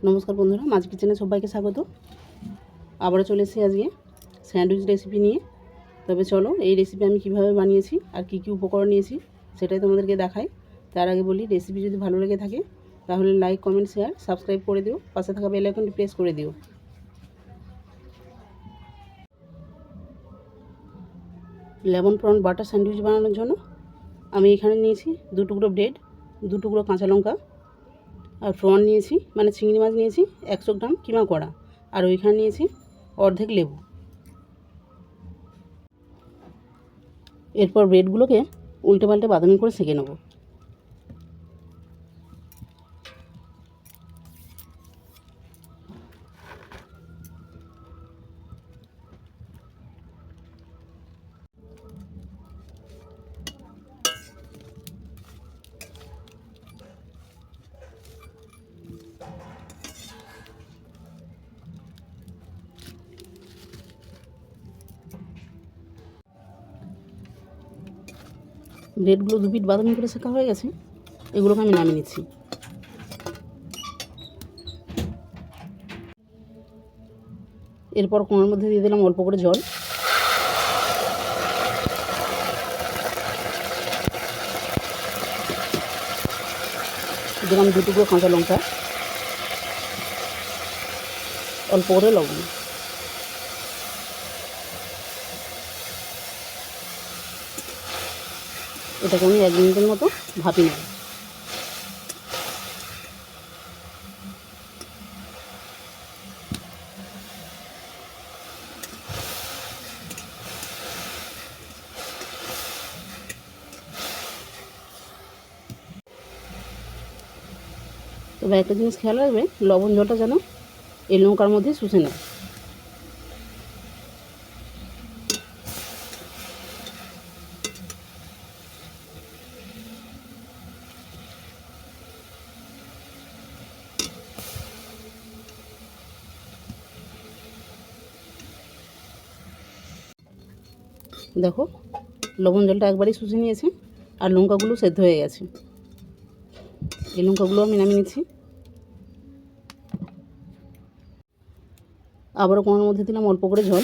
নমস্কার বন্ধুরা, মাঝ কিচেনে সবাইকে স্বাগত। আবারও চলে এসেছি আজকে স্যান্ডউইচ রেসিপি নিয়ে। তবে চলো, এই রেসিপি আমি কিভাবে বানিয়েছি আর কি কি উপকরণ নিয়েছি সেটাই তোমাদেরকে দেখাই। তার আগে বলি, রেসিপি যদি ভালো লেগে থাকে তাহলে লাইক, কমেন্ট, শেয়ার, সাবস্ক্রাইব করে দিও। পাশে থাকা বেল আইকনটি প্রেস করে দিও। লেমন প্রন বাটার স্যান্ডউইচ বানানোর জন্য আমি এখানে নিয়েছি 2 টুকরো ব্রেড, 2 টুকরো কাঁচা লঙ্কা, আর প্রন নিয়েছি মানে চিংড়ি মাছ নিয়েছি 100 গ্রাম কিমা করা, আর ওইখানে নিয়েছি অর্ধেক লেবু। এরপর ব্রেডগুলোকে উল্টে পাল্টে বাদামি করে সেঁকে নেব। ব্রেডগুলো 2 পিঠ বাদামি করে শেখা হয়ে গেছে, এগুলোকে আমি নামিয়ে নিচ্ছি। এরপর কোণার মধ্যে দিয়ে দিলাম অল্প করে জল। দিলাম 2 টুকরো কাঁচা লঙ্কা, অল্প করে লবণ। এটাকে আমি 1 মিনিটের মতো ভাপিয়ে নেব। তবে একটা জিনিস খেয়াল রাখবে, লবণ জলটা যেন এই লঙ্কার মধ্যে শুষে নেয়। দেখো, লবণ জলটা একবারই শুষে নিয়েছে আর লঙ্কাগুলো সেদ্ধ হয়ে গেছে। এই লঙ্কাগুলো আমি নামিয়ে নিচ্ছি। আবারও কোণার মধ্যে দিলাম অল্প করে জল।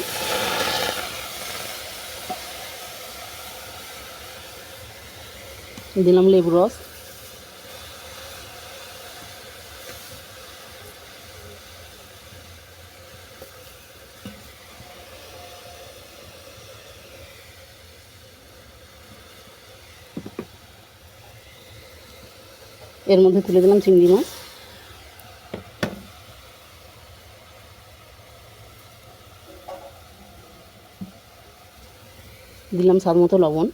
দিলাম লেবুর রস। এর মধ্যে তুলে দিলাম চিংড়ি মাছ। দিলাম স্বাদ মতো লবণ,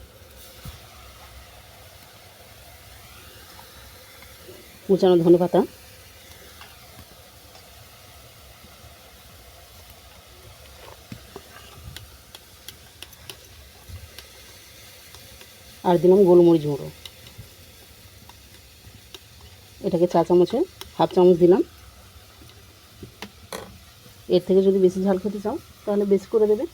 কুচানো ধনেপাতা, আর দিলাম গোলমরিচ গুঁড়ো। এটাকে চা চামচে হাফ চামচ দিলাম। এর থেকে যদি বেশি ঝাল খেতে চাও তাহলে বেশি করে দেবে।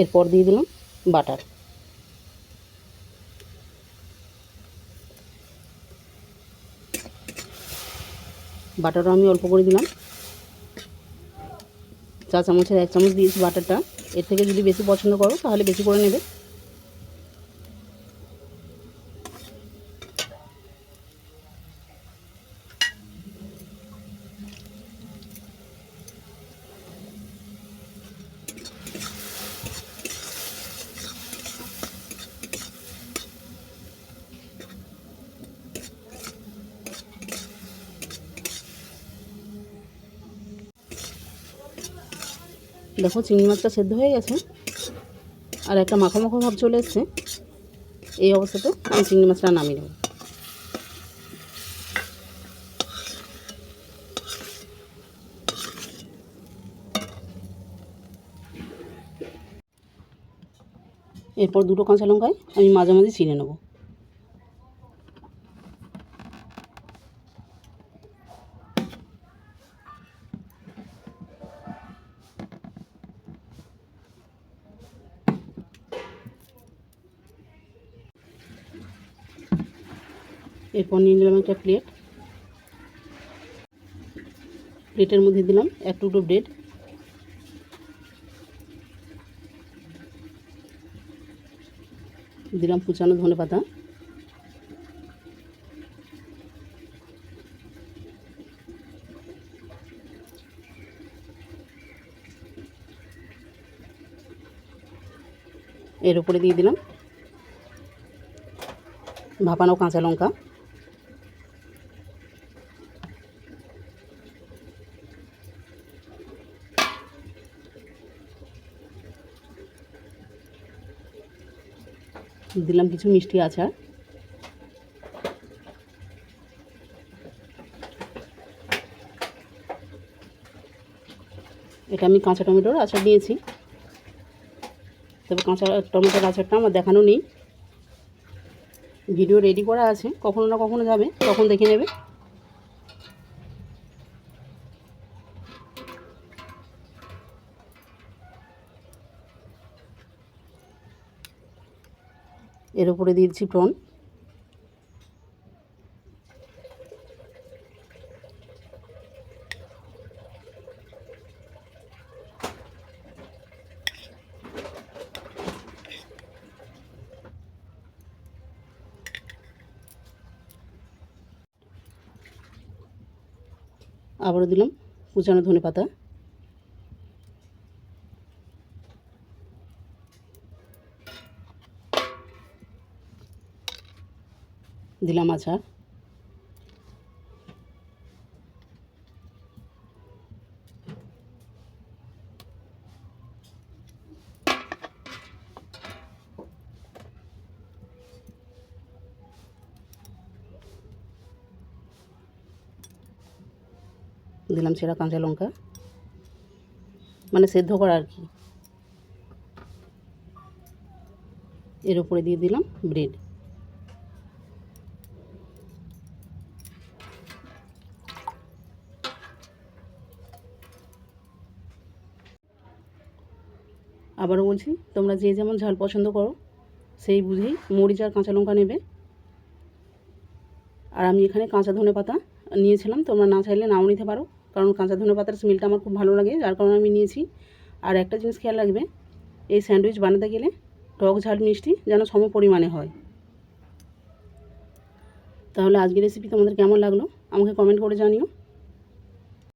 এরপর দিয়ে দিলাম বাটার। বাটারও আমি অল্প করে দিলাম, চা চামচের 1 চামচ দিয়েছি বাটারটা। এর থেকে যদি বেশি পছন্দ করো তাহলে বেশি করে নেবে। দেখো, চিংড়ি মাছটা সেদ্ধ হয়ে গেছে আর একটা মাখো মাখো ভাব চলে এসছে। এই অবস্থাতে আমি চিংড়ি মাছটা নামিয়ে নেব। এরপর দুটো কাঁচা লঙ্কায় আমি মাঝামাঝি ছিঁড়ে নেব। এরপর নিয়ে নিলাম একটা প্লেটের মধ্যে দিলাম এক টুকরো ব্রেড, দিলাম কুচানো ধনেপাতা, এর উপরে দিয়ে দিলাম ভাপানো কাঁচা লঙ্কা, দিলাম কিছু মিষ্টি আচার, এটা আমি কাঁচা টমেটোর আচার নিয়েছি, তবে কাঁচা টমেটোর আচারটা আমার দেখানো নেই, ভিডিও রেডি করা আছে, কখনো না কখনো যাবে তখন দেখে নেবে। এর উপরে দিয়ে দিচ্ছি প্রন, আবারও দিলাম কুচানো ধনেপাতা, দিলাম আচার, দিলাম সেরা কাঁচা লঙ্কা, মানে সেদ্ধ করা আর কি, এর উপরে দিয়ে দিলাম ব্রেড, আবারও বলছি তোমরা যে যেমন ঝাল পছন্দ করো সেই বুঝেই মরিচ আর কাঁচা লঙ্কা নেবে। আর আমি এখানে কাঁচা ধনেপাতা নিয়েছিলাম, তোমরা না চাইলে নাও নিতে পারো, কারণ কাঁচা ধনেপাতার স্মেলটা আমার খুব ভালো লাগে, যার কারণে আমি নিয়েছি। আর একটা জিনিস খেয়াল রাখবে, এই স্যান্ডউইচ বানাতে গেলে টক ঝাল মিষ্টি যেন সম পরিমাণে হয়। তাহলে আজকের রেসিপি তোমাদের কেমন লাগলো আমাকে কমেন্ট করে জানিও।